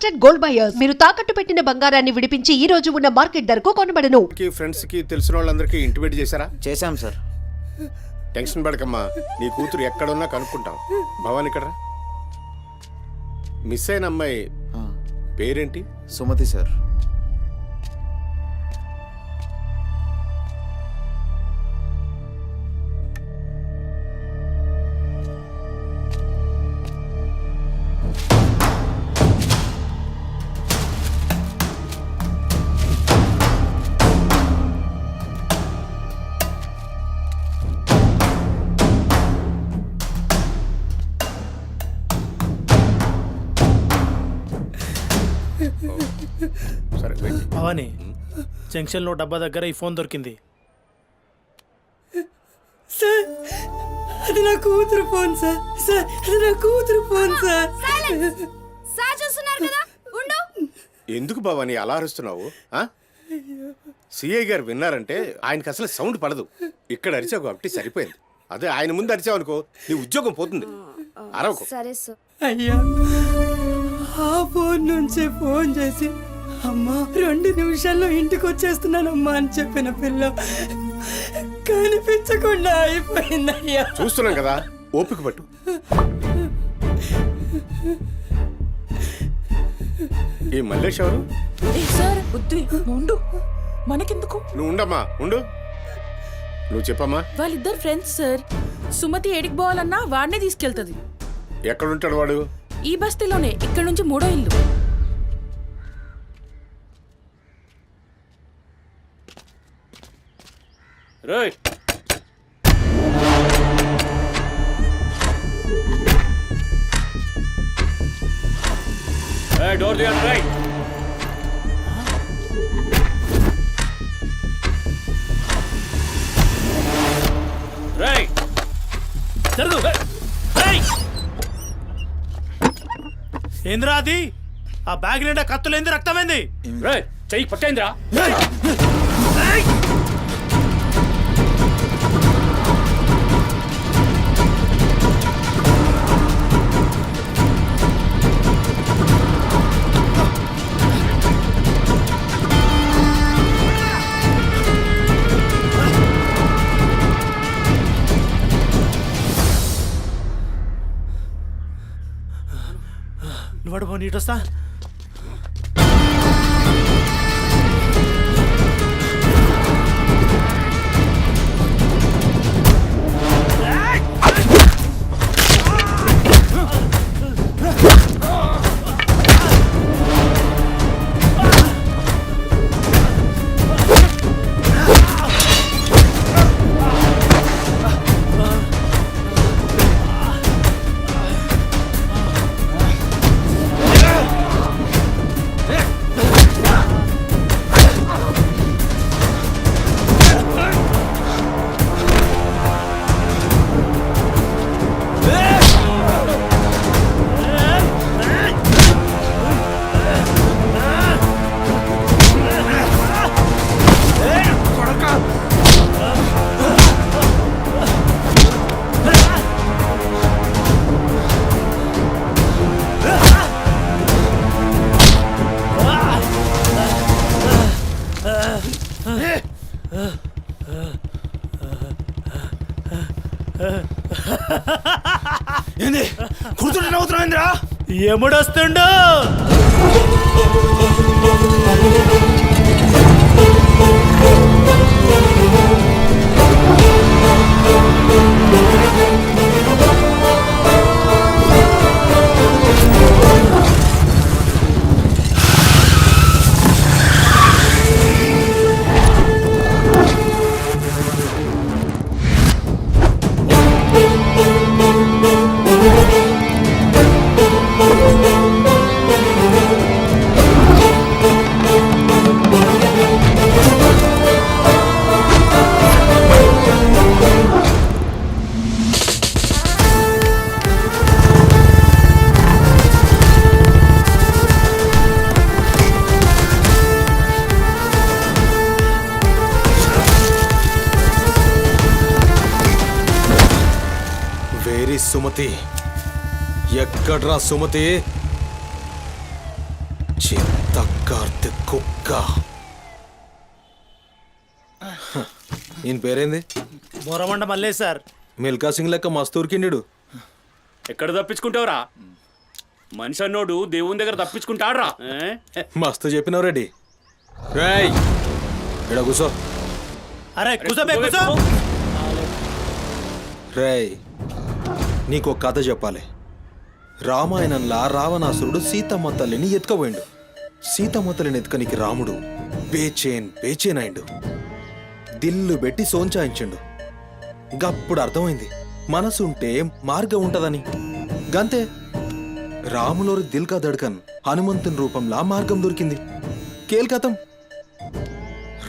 Trusted gold buyers మీరు తాకట్టు పెట్టిన బంగారాన్ని విడిపించి ఈ రోజు ఉన్న మార్కెట్ ధరకు కొనబడను. ఫ్రెండ్స్ కి తెలిసిన వాళ్ళందరికీ ఇంటిమేట్ చేశారా? చేశాం సార్. టెన్షన్ పడకమ్మా, నీ కూతురు ఎక్కడున్నా కనుక్కుంటాం. భవాని ఇక్కడ మిస్ అయిన అమ్మాయి పేరేంటి? సుమతి సార్. సరే వెయిట్. భవాని, జంక్షన్లో డబ్బా దగ్గర ఈ ఫోన్ దొరికింది. సార్, అది నా కూతురు ఫోన్ సార్. సార్, అది నా కూతురు ఫోన్ సార్. సార్ చూస్తున్నారు కదా, ఉండు. ఎందుకు భవాని అలా అరుస్తున్నావు? సిఐ గారు విన్నారంటే ఆయనకి అసలు సౌండ్ పడదు. ఇక్కడ అరిచావు కాబట్టి సరిపోయింది. అదే ఆయన ముందు అరిచావు అనుకో నీ ఉద్యోగం పోతుంది. అరవకు. సరే సార్. అయ్యా, ఆ ఫోన్ నుంచి ఫోన్ చేసి అమ్మా 2 నిమిషాల్లో ఇంటికి వచ్చేస్తున్నానమ్మా అని చెప్పిన పిల్ల కనిపించకుండా అయిపోయిందయ్యా. చూస్తున్నాం కదా, ఓపిక పట్టు. ఈ మల్లేష్ ఎవరు? సార్ ఉండు, మనకెందుకు? నువ్వు ఉండమ్మా, ఉండు. నువ్వు చెప్పమ్మా. వాళ్ళిద్దరు ఫ్రెండ్స్ సార్. సుమతి ఏడికి పోవాలన్నా వాడినే తీసుకెళ్తుంది. ఎక్కడుంటాడు వాడు? ఈ బస్తీలోనే, ఇక్కడ నుంచి 3వ ఇల్లు. రేయ్, డోర్ తీయండి. రైట్, రైట్, జరుగు. ఏంద్రా అది? ఆ బ్యాగ్ నిండా కత్తులేంది, రక్తమైంది. రేయ్, చెయ్యి పట్టేంద్రా. నువ్వు పో, నీటొస్తా. ఏంది కూర్చుంటే నవ్వుతున్నావేంద్రా? ఎముడొస్తుండు? సుమతి ఎక్కడ్రా సుమతి? చిత్తకార్తె కుక్క. ఈయన పేరేంది? మొరమండ మల్లే సార్. మిల్కా సింగ్ లెక్క మస్తూరికిండు. ఎక్కడ తప్పించుకుంటావురా? మనిషి అన్నోడు దేవుని దగ్గర తప్పించుకుంటాడ్రా. మస్తు చెప్పినావు రెడ్డి. రేయ్ ఇక్కడ కూసో. అరే కూసోబే కూసో. రేయ్ నీకు కథ చెప్పాలి. రామాయణంలా రావణాసురుడు సీతమ్మ తల్లిని ఎత్తుకపోయిండు. సీతమ్మ తల్లిని ఎత్తుకనికి రాముడు బేచేన్ అయిండు. దిల్లు పెట్టి సోంచాయించిండు. గప్పుడు అర్థమైంది మనసుంటే మార్గం ఉంటదని. గంతే రాములోరి దిల్ కా దడ్కన్ హనుమంతుని రూపంలా మార్గం దొరికింది. కేల్కతం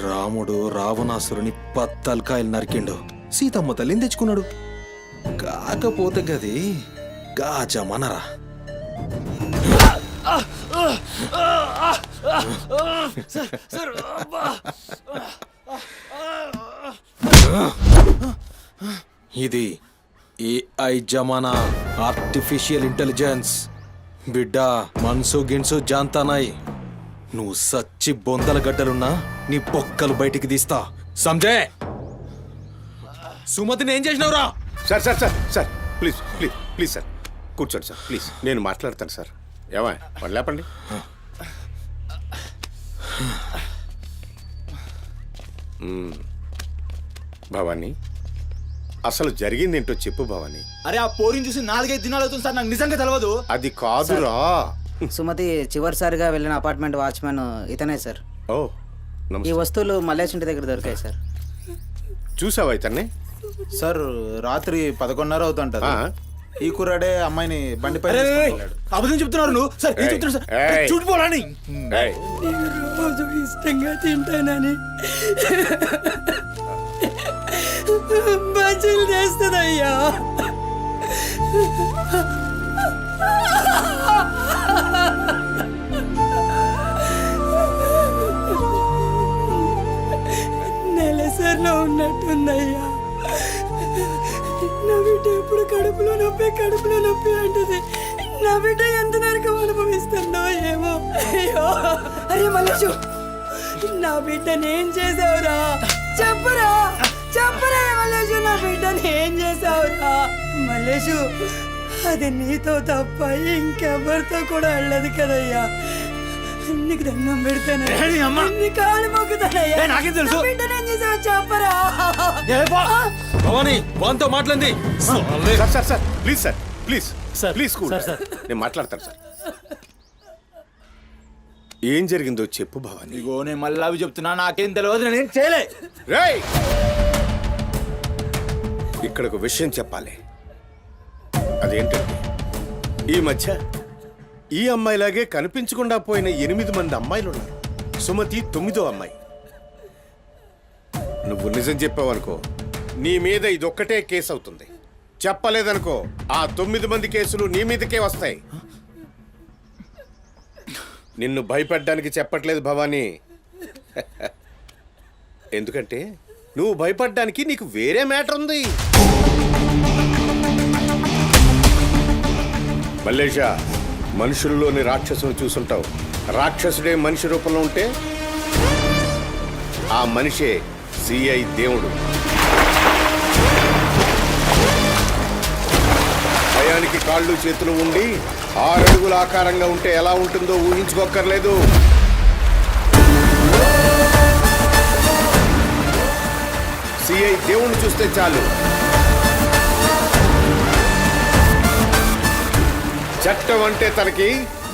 రాముడు రావణాసురుని పత్తల్కాయలు నరికిండు. సీతమ్మ తల్లిని తెచ్చుకున్నాడు. కాకపోతే గది గాజమనరా. ఇది ఏఐ జమానా, ఆర్టిఫిషియల్ ఇంటెలిజెన్స్. బిడ్డ మనసు గిన్సు జాంతానాయ్. నువ్వు సచ్చి బొందల గడ్డలున్నా నీ బొక్కలు బయటికి తీస్తా. సంజే సుమతిని ఏం చేసినావురా? Sir sir sir sir please please please sir కూర్చోండి సార్ ప్లీజ్. నేను మాట్లాడతాను సార్. ఏమా వాళ్ళు లేపండి. భవానీ అసలు జరిగింది ఏంటో చెప్పు భవానీ. అరే ఆ పోరిని చూసి 4-5 దినాలు అవుతుంది సార్. నాకు నిజంగా తెలియదు. అది కాదురా. సుమతి చివరిసారిగా వెళ్ళిన అపార్ట్మెంట్ వాచ్మెన్ ఇతనే సార్. ఓ ఈ నమస్తే. వస్తువులు మల్లేష్ ఇంటి దగ్గర దొరికాయి సార్. చూసావా ఇతన్ని? సార్ రాత్రి 11:30 అవుతుంటది. ఈ కుర్రాడే అమ్మాయిని బండిపై అబద్ధం చెప్తున్నారు నువ్వు. సార్ ఏం చెప్తున్నారు సార్? ఏయ్. చూడిపోవాలని. ఏయ్, నేను రోజు ఇష్టంగా తింటానని బజ్జీలు చేస్తుందయ్యా. నెలసరిలో ఉన్నట్టుందయ్యా. నా బిడ్డ ఎప్పుడు కడుపులో నొప్పి అంటది. నా బిడ్డ ఎంత నరకం అనుభవిస్తుందో ఏమో. అయ్యో అరే మల్లేషు, నా బిడ్డని ఏం చేసావురా? చెప్పురా మల్లేషు, నా బిడ్డని ఏం చేసావురా? మల్లేషు, అది నీతో తప్ప ఇంకెవరితో కూడా వెళ్ళదు కదయ్యా. నీకు దండం పెడతాను, నీ కాళ్ళు మొక్కుతానయ్యా. నాకేం తెలుసు? నా బిడ్డని ఏం చేసావు చెప్పరా? భవానీ వాంతో మాట్లాడింది. Sir sir sir please sir please sir, please cool. Sir, sir. నేను మాట్లాడతాను సార్. ఏం జరిగిందో చెప్పు భవానీ. ఇగో నేను మళ్ళీ అవి చెప్తున్నా, నాకేం తెలియదు, నేను చేయలే. రేయ్ ఇక్కడ ఒక విషయం చెప్పాలి. అదేంటంటే ఈ మధ్య ఈ అమ్మాయిలాగే కనిపించకుండా పోయిన 8 మంది అమ్మాయిలు ఉన్నారు. సుమతి 9వ అమ్మాయి. నువ్వు నిజం చెప్పావనుకో నీ మీద ఇదొక్కటే కేసు అవుతుంది. చెప్పలేదనుకో ఆ 9 మంది కేసులు నీ మీదకే వస్తాయి. నిన్ను భయపడ్డానికి చెప్పట్లేదు భవానీ. ఎందుకంటే నువ్వు భయపడ్డానికి నీకు వేరే మ్యాటర్ ఉంది. మల్లేషా, మనుషుల్లోని రాక్షసుని చూసుంటావు. రాక్షసుడే మనిషి రూపంలో ఉంటే ఆ మనిషే సిఐ దేవుడు. భయానికి కాళ్ళు చేతులు ఉండి 6 అడుగుల ఆకారంగా ఉంటే ఎలా ఉంటుందో ఊహించుకోక్కర్లేదు. సిఐ దేవుణ్ణి చూస్తే చాలు చట్టం అంటే తనకి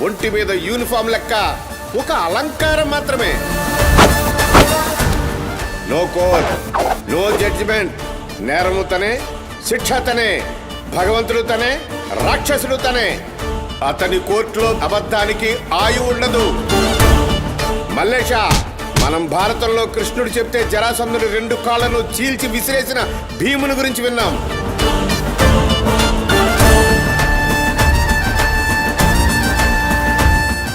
ఒంటి మీద యూనిఫామ్ లెక్క ఒక అలంకారం మాత్రమే. No court, no judgement. నేరము తనే, శిక్ష తనే, భగవంతుడు తనే, రాక్షసుడు తనే. అతని కోర్టులో అబద్ధానికి ఆయువు ఉండదు. మల్లేష, మనం భారతంలో కృష్ణుడు చెప్తే జరాసంధుడు 2 కాళ్లను చీల్చి విసిరేసిన భీముని గురించి విన్నాం.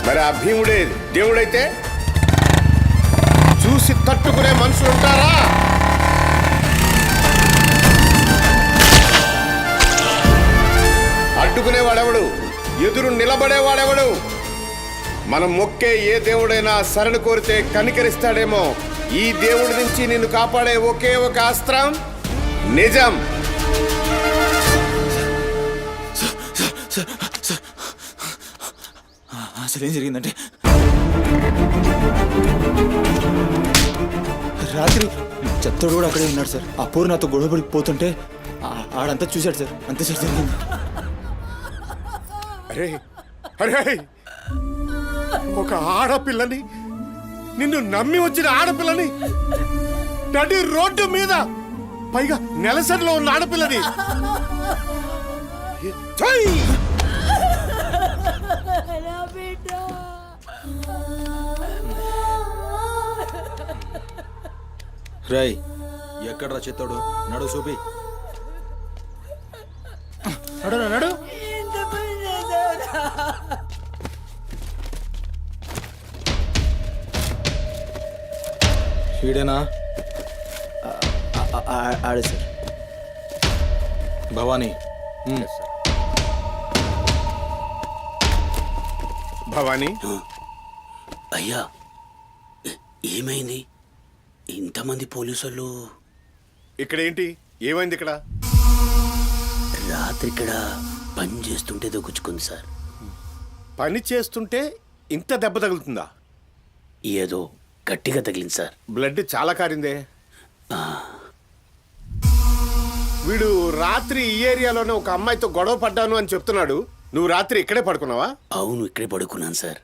మరి ఆ భీముడే దేవుడైతే చూసి తట్టుకునే మనుషులు ఉంటారా? అడ్డుకునేవాడెవడు? ఎదురు నిలబడేవాడెవడు? మనం మొక్కే ఏ దేవుడైనా శరణు కోరితే కనికరిస్తాడేమో. ఈ దేవుడి నుంచి నిన్ను కాపాడే ఒకే ఒక అస్త్రం నిజం. అసలు ఏం జరిగిందంటే రాత్రి చెత్తడు కూడా అక్కడే ఉన్నాడు సార్. ఆ పోరు నాతో గొడవపడి పోతుంటే ఆడంతా చూశాడు సార్. అంతే సార్ జరిగింది. అరే అరే, ఒక ఆడపిల్లని, నిన్ను నమ్మి వచ్చిన ఆడపిల్లని నడి రోడ్డు మీద, పైగా నెలసరిలో ఉన్న ఆడపిల్లని ఛై! నా బిడ్డ రాయ్ ఎక్కడ్రా చెత్తడు? నడు చూపి. నడు నడు. ఎంత పని చేసావురా? ఈడేనా? ఆడే సార్. భవానీ. భవానీ, అయ్యా ఏమైంది? ఇంతమంది పోలీసులు ఇక్కడ ఏంటి? ఏమైంది ఇక్కడ? రాత్రి ఇక్కడ పని చేస్తుంటే దొక్కుచుకుంది సార్. పని చేస్తుంటే ఇంత దెబ్బ తగులుతుందా? ఏదో గట్టిగా తగిలింది సార్. బ్లడ్ చాలా కారిందే. వీడు రాత్రి ఈ ఏరియాలోనే ఒక అమ్మాయితో గొడవ పడ్డాను అని చెప్తున్నాడు. నువ్వు రాత్రి ఇక్కడే పడుకున్నావా? అవును, ఇక్కడే పడుకున్నాను సార్.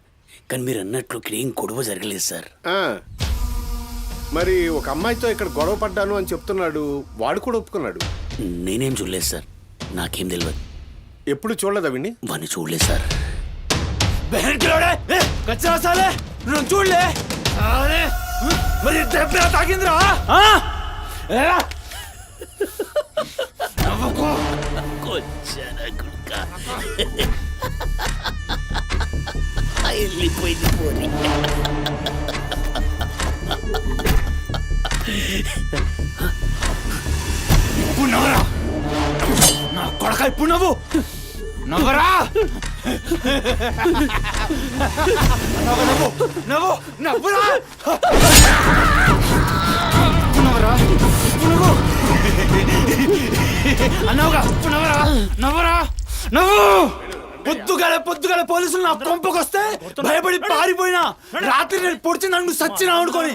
కానీ మీరు అన్నట్లు ఇక్కడ ఏం గొడవ జరగలేదు సార్. ఆ, మరి ఒక అమ్మాయితో ఇక్కడ గొడవ పడ్డాను అని చెప్తున్నాడు. వాడు కూడా ఒప్పుకున్నాడు. నేనేం చూడలేదు సార్. నాకేం తెలియదు. ఎప్పుడు చూడలేదా విని? వాడిని చూడలేదు సార్. చూడలే మరి దెబ్బ తాకిందిరా? వెళ్ళిపోయింది పోనీ. ఇప్పుడు నవ్వరా నా కొడక? ఇప్పుడు నవ్వు నవ్వరా? నవ్వు నవ్వు నవ్వురా? నవ్వరా? నవ్వు అన్నావుగా. నవ్వరా? నవ్వరా? నవ్వు. పొద్దుగాల పోలీసులు నా కొంపకొస్తే భయపడి పారిపోయినా రాత్రి నేను పొడిచి నన్ను సచ్చినా అనుకోని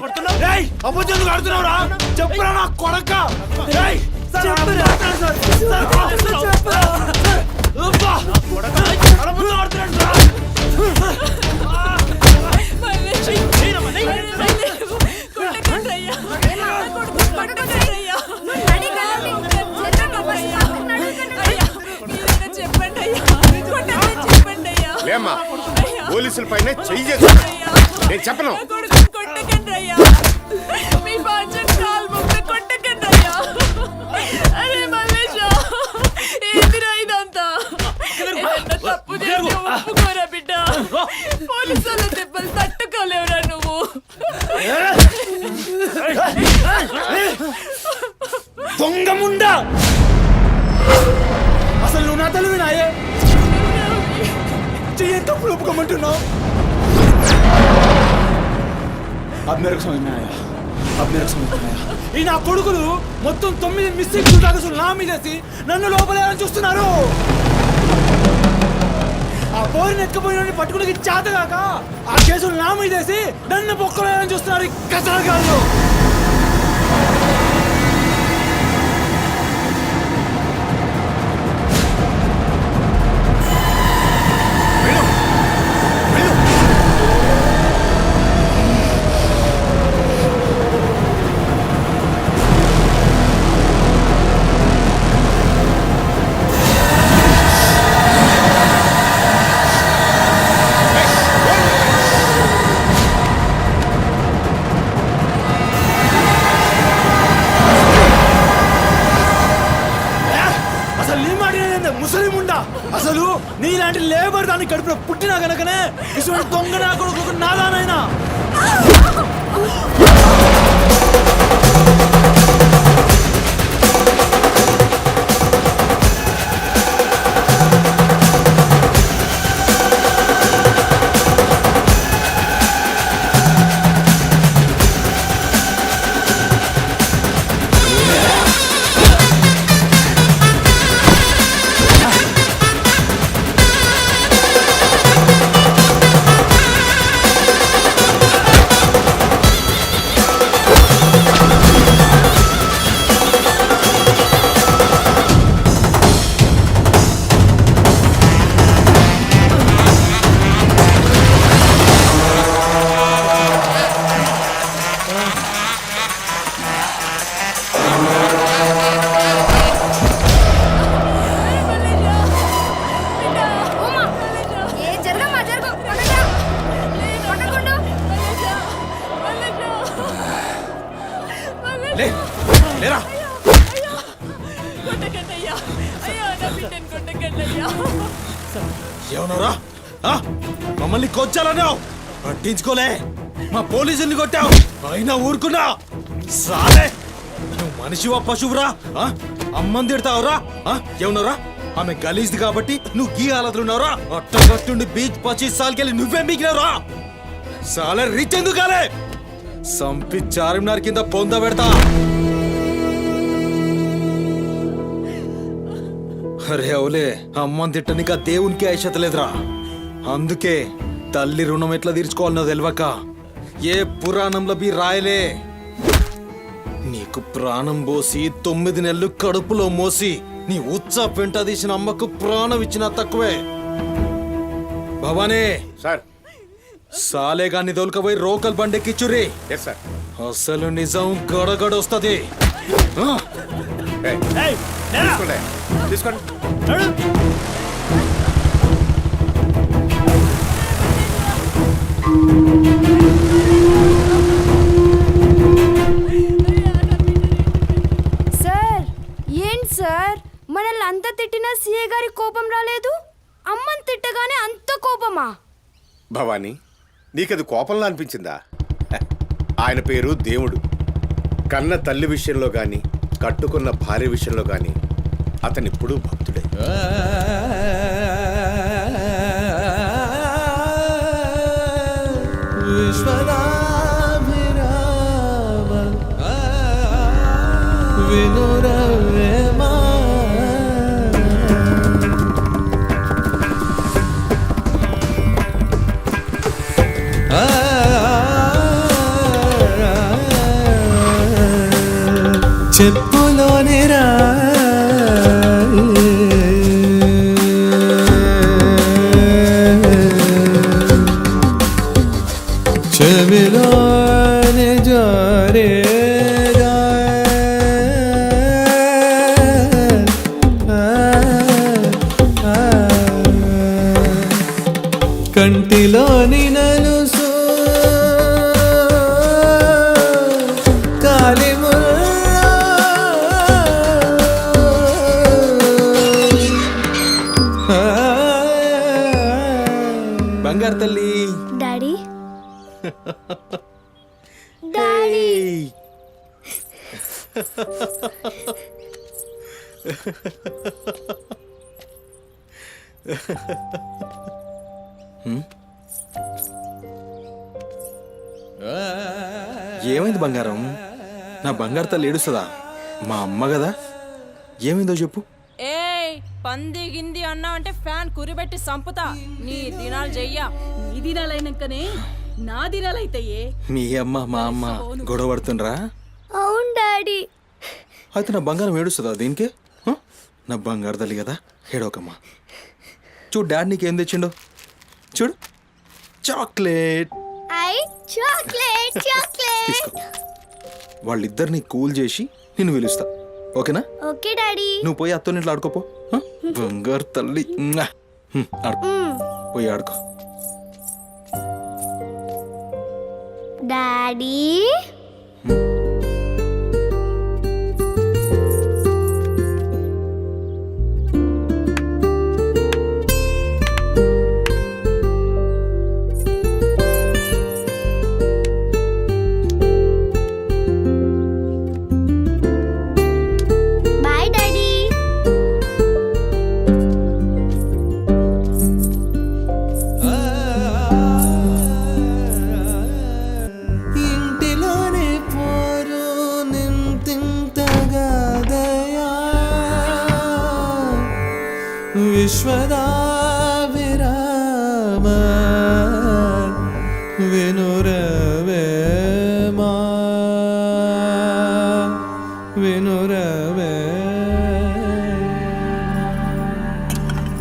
అబద్ధం ఆడుతున్నావురా? చెప్పురా నా కొడక. లేమ్మా, పోలీసుల పైన చెయ్యి చేస్తా. నేను చెప్పను. పోలీసుల దెబ్బలు తట్టుకోలేవురా నువ్వు. దొంగముండా, అసలు నువ్వు నా తెలివి నాయే చెయ్యి తప్పుడు ఒప్పుకోమంటున్నావు. ఈ నా కొడుకులు మొత్తం 9 మిస్టేక్స్ దాకా నా మీదేసి నన్ను లోపలేయాలని చూస్తున్నారు. ఆ పోరిని ఎత్తుకుపోయిన పట్టుకుని చేతగాక ఆ కేసులు నా మీదేసి నన్ను పొక్కలేయాలని చూస్తున్నారు ఈ కసరగాళ్ళు. అసలు నీలాంటి లేబర్ దాన్ని కడుపులో పుట్టినా గనకనే ఇటువంటి దొంగ నా కొడుకు నాదానైనా. లేరా కొట్టకండయ్యా అయ్యో నా బిడ్డను కొట్టకండయ్యా ఏమన్నారా మమ్మల్ని కొచ్చాలన్నావు పట్టించుకోలే మా పోలీసుల్ని కొట్టావు అయినా ఊరుకున్నా సాలే నువ్వు మనిషివా పశువురా అమ్మని తిడతావురా ఏమన్నారా ఆమె గలీజ్ది కాబట్టి నువ్వు గీ హాలతులున్నావురా అట్టగట్టుండి బీచ్ 25 సార్కెళ్ళి నువ్వే మిగిలినరా సాలే రిచ్ ఎందుకు కాలే సంపి చార్మినార్ కింద పొంద పెడతా అరే అవులే అమ్మని తిట్టనిక దేవునికి ఐషత లేదురా అందుకే తల్లి రుణం ఎట్లా తీర్చుకోవాలనో తెలియక ఏ పురాణంలో బి రాయలే నీకు ప్రాణం పోసి 9 నెలలు కడుపులో మోసి నీ ఉచ్చ పెంట తీసిన అమ్మకు ప్రాణం ఇచ్చినా తక్కువే భవానీ సార్ సాలేగాన్ని దొలకపోయి రోకల్ బండెక్కిచ్చురి ఎస్ సార్. అసలు నిజం గడగడొస్తది ఏయ్, తీసుకోండి తీసుకోండి. సార్ ఏంటి సార్ మనల్ని అంత తిట్టినా సీఏ గారి కోపం రాలేదు అమ్మని తిట్టగానే అంత కోపమా భవానీ నీకది కోపంలా అనిపించిందా ఆయన పేరు దేవుడు. కన్న తల్లి విషయంలో గాని కట్టుకున్న భార్య విషయంలో గాని అతనిప్పుడు భక్తుడే. చెప్పులోని రా చెవిలోని జారే కంటిలోని నలుసు బంగారు తల్లి డాడీ డాడీ ఏమైంది బంగారం? నా బంగారు తల్లి ఏడుస్తుందా? మా అమ్మ కదా, ఏమైందో చెప్పు. ఏయ్ పంది గింది అన్నా అంటే ఫ్యాన్ కురిబెట్టి సంపుతా. నీ దినాలు చెయ్యా. నీ దినాలైనాకనే నా దినాలైతాయే. మీ అమ్మ మా అమ్మ గొడవ పడుతుండ్రా? అవును డాడీ. అయితే నా బంగారం ఏడుస్తుందా దీనికే? నా బంగారు తల్లి కదా, ఏడవకమ్మా. చూడు డాడీ నీకేం తెచ్చిండో చూడు. చాక్లెట్ చాక్లెట్ చాక్లెట్ తీసుకో. వాళ్ళిద్దరిని కూల్ చేసి నిన్ను పిలుస్తా, ఓకేనా? Okay daddy. నువ్వు పోయి అత్తో ఇంట్లో ఆడుకోపో. బంగారు తల్లి ఆడుకో, పోయి ఆడుకో. డాడీ విశ్వదా విరామ వినురవేమా వినురవేమా